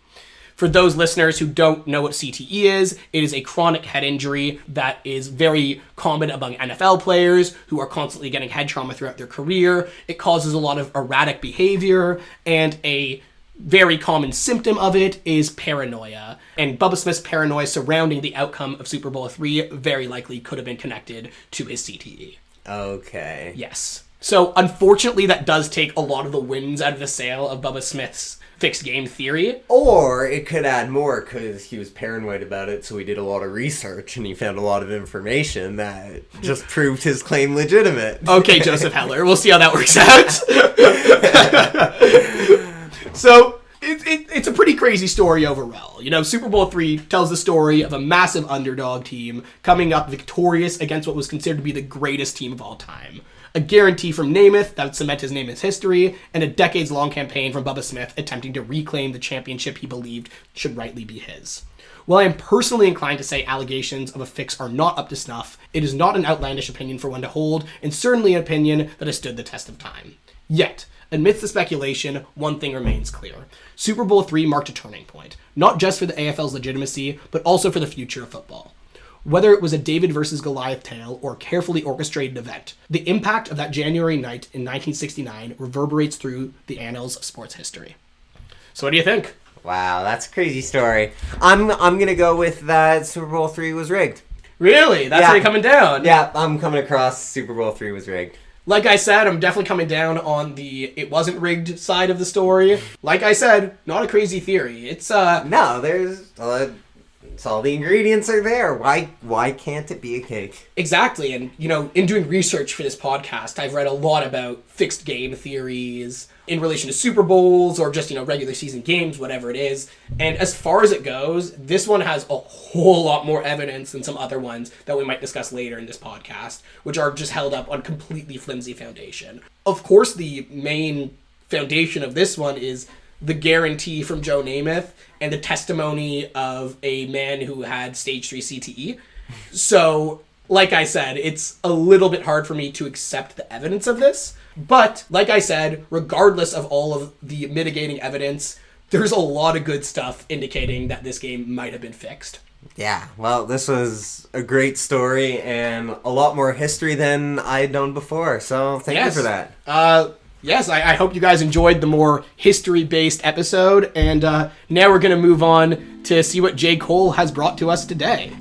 For those listeners who don't know what CTE is, it is a chronic head injury that is very common among NFL players who are constantly getting head trauma throughout their career. It causes a lot of erratic behavior, and a very common symptom of it is paranoia. And Bubba Smith's paranoia surrounding the outcome of Super Bowl III very likely could have been connected to his CTE. Okay. Yes. So, unfortunately, that does take a lot of the wins out of the sail of Bubba Smith's fixed game theory. Or it could add more, because he was paranoid about it, so he did a lot of research and he found a lot of information that just proved his claim legitimate. Okay, Joseph Heller. We'll see how that works out. So, it's a pretty crazy story overall. You know, Super Bowl III tells the story of a massive underdog team coming up victorious against what was considered to be the greatest team of all time. A guarantee from Namath that would cement his name as history, and a decades-long campaign from Bubba Smith attempting to reclaim the championship he believed should rightly be his. While I am personally inclined to say allegations of a fix are not up to snuff, it is not an outlandish opinion for one to hold, and certainly an opinion that has stood the test of time. Yet, amidst the speculation, one thing remains clear. Super Bowl III marked a turning point, not just for the AFL's legitimacy, but also for the future of football. Whether it was a David versus Goliath tale or a carefully orchestrated event, the impact of that January night in 1969 reverberates through the annals of sports history. So what do you think? Wow, that's a crazy story. I'm gonna go with that Super Bowl III was rigged. Really? That's how you're coming down? Yeah, I'm coming across Super Bowl III was rigged. Like I said, I'm definitely coming down on the it wasn't rigged side of the story. Like I said, not a crazy theory. It's No, there's it's all the ingredients are there. Why can't it be a cake? Exactly. And, you know, in doing research for this podcast, I've read a lot about fixed game theories in relation to Super Bowls or just, you know, regular season games, whatever it is. And as far as it goes, this one has a whole lot more evidence than some other ones that we might discuss later in this podcast, which are just held up on completely flimsy foundation. Of course, the main foundation of this one is the guarantee from Joe Namath and the testimony of a man who had stage 3 CTE. So, like I said, it's a little bit hard for me to accept the evidence of this. But, like I said, regardless of all of the mitigating evidence, there's a lot of good stuff indicating that this game might have been fixed. Yeah, well, this was a great story and a lot more history than I had known before. So, thank you for that. Yes, I hope you guys enjoyed the more history-based episode, and now we're going to move on to see what J. Cole has brought to us today.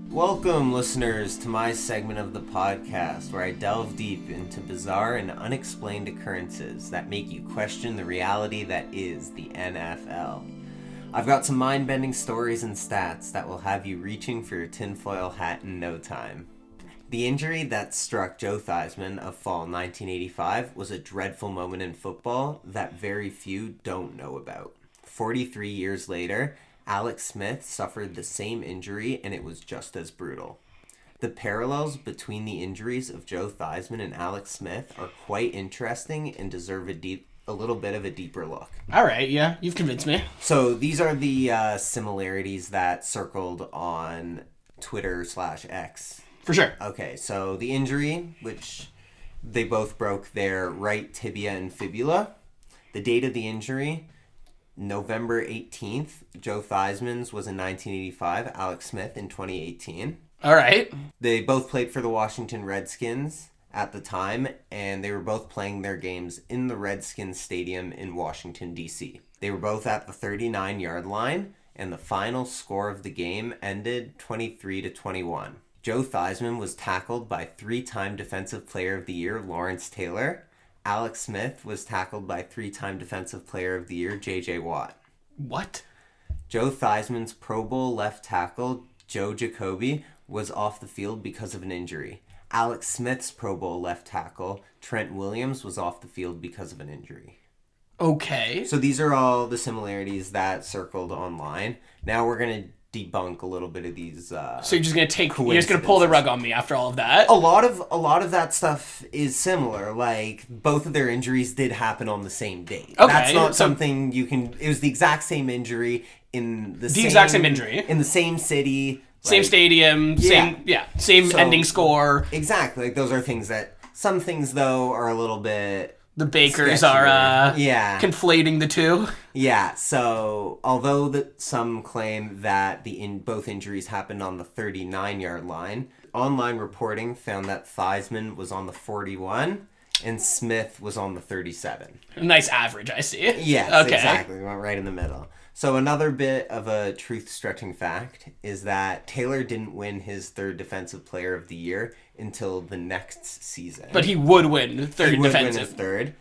Welcome, listeners, to my segment of the podcast where I delve deep into bizarre and unexplained occurrences that make you question the reality that is the NFL. I've got some mind-bending stories and stats that will have you reaching for your tinfoil hat in no time. The injury that struck Joe Theismann of fall 1985 was a dreadful moment in football that very few don't know about. 43 years later, Alex Smith suffered the same injury and it was just as brutal. The parallels between the injuries of Joe Theismann and Alex Smith are quite interesting and deserve a little bit of a deeper look. All right, yeah, you've convinced me. So these are the similarities that circled on Twitter/X. For sure. Okay, so the injury, which they both broke their right tibia and fibula. The date of the injury, November 18th. Joe Theismann's was in 1985, Alex Smith in 2018. All right. They both played for the Washington Redskins at the time, and they were both playing their games in the Redskins Stadium in Washington, D.C. They were both at the 39-yard line, and the final score of the game ended 23-21. Joe Theismann was tackled by 3-time Defensive Player of the Year Lawrence Taylor. Alex Smith was tackled by 3-time Defensive Player of the Year J.J. Watt. What? Joe Theismann's Pro Bowl left tackle Joe Jacoby was off the field because of an injury. Alex Smith's Pro Bowl left tackle, Trent Williams, was off the field because of an injury. Okay. So these are all the similarities that circled online. Now we're going to debunk a little bit of these So you're just gonna pull the rug on me after all of that? A lot of that stuff is similar. Like, both of their injuries did happen on the same date. Okay, That's not something you can... It was the exact same injury in the exact same injury. In the same city. Same stadium, same ending score. Exactly. Like, those are things that... Some things, though, are a little bit... The Bakers sketchier. are conflating the two. Yeah, so although some claim that both injuries happened on the 39-yard line, online reporting found that Theismann was on the 41 and Smith was on the 37. Nice average, I see. Yes, exactly. We went right in the middle. So another bit of a truth-stretching fact is that Taylor didn't win his third Defensive Player of the Year until the next season. But he would win third defensive. Win his third.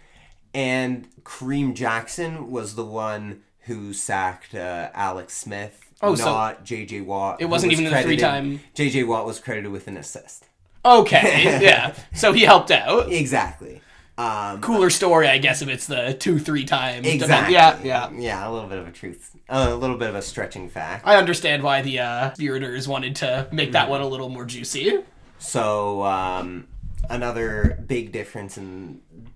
And Kareem Jackson was the one who sacked Alex Smith, not J.J. Watt. It wasn't even the 3-time... J.J. Watt was credited with an assist. Okay, yeah. So he helped out. Exactly. Cooler story, I guess, if it's the 2-3-time. Exactly. Yeah, a little bit of a truth. A little bit of a stretching fact. I understand why the Spiriters wanted to make that one a little more juicy. So, another big difference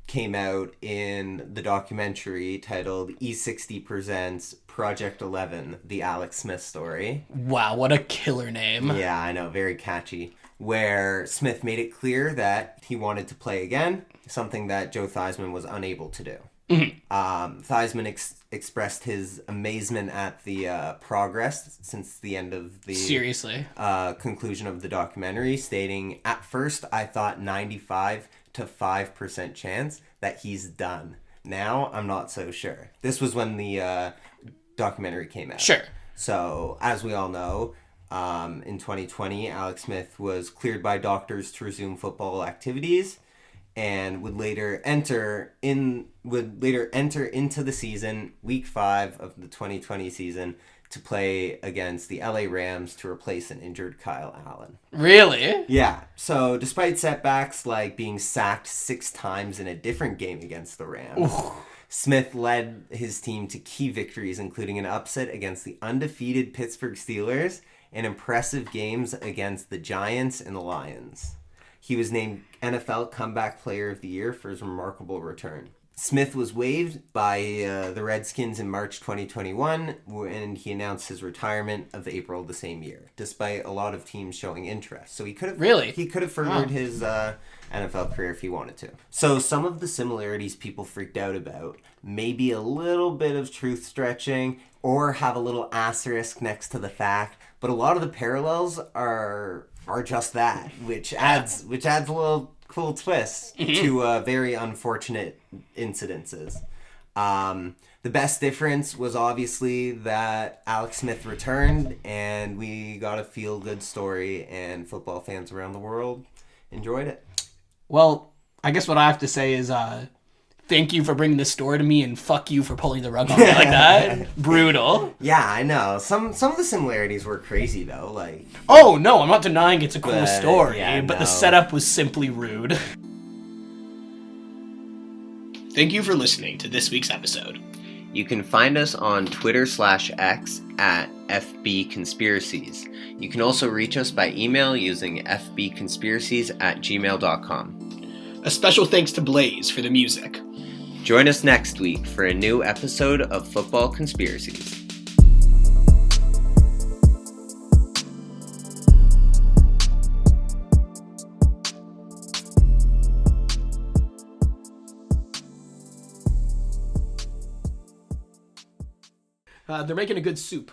came out in the documentary titled E60 Presents Project 11, The Alex Smith Story. Wow, what a killer name. Yeah, I know, very catchy. Where Smith made it clear that he wanted to play again, something that Joe Theismann was unable to do. Mm-hmm. Theismann expressed his amazement at the progress since the end of the conclusion of the documentary, stating, "At first I thought 95 to 5% chance that he's done. Now I'm not so sure." This was when the documentary came out. Sure. So, as we all know, in 2020, Alex Smith was cleared by doctors to resume football activities, and would later enter into the season, week 5 of the 2020 season, to play against the LA Rams to replace an injured Kyle Allen. Really? Yeah. So despite setbacks like being sacked 6 times in a different game against the Rams, Smith led his team to key victories, including an upset against the undefeated Pittsburgh Steelers and impressive games against the Giants and the Lions. He was named NFL Comeback Player of the Year for his remarkable return. Smith was waived by the Redskins in March 2021, and he announced his retirement of April the same year, despite a lot of teams showing interest. So he could have furthered his NFL career if he wanted to. So some of the similarities people freaked out about may be a little bit of truth stretching or have a little asterisk next to the fact, but a lot of the parallels are just that, which adds a little cool twist to very unfortunate incidences. The best difference was obviously that Alex Smith returned, and we got a feel-good story, and football fans around the world enjoyed it. Well, I guess what I have to say is thank you for bringing this story to me, and fuck you for pulling the rug on me like that. Brutal. Yeah, I know. Some of the similarities were crazy, though. Like, oh, no, I'm not denying it's a cool story, but the setup was simply rude. Thank you for listening to this week's episode. You can find us on Twitter/X at FBConspiracies. You can also reach us by email using fbconspiracies@gmail.com. A special thanks to Blaze for the music. Join us next week for a new episode of Football Conspiracies. They're making a good soup.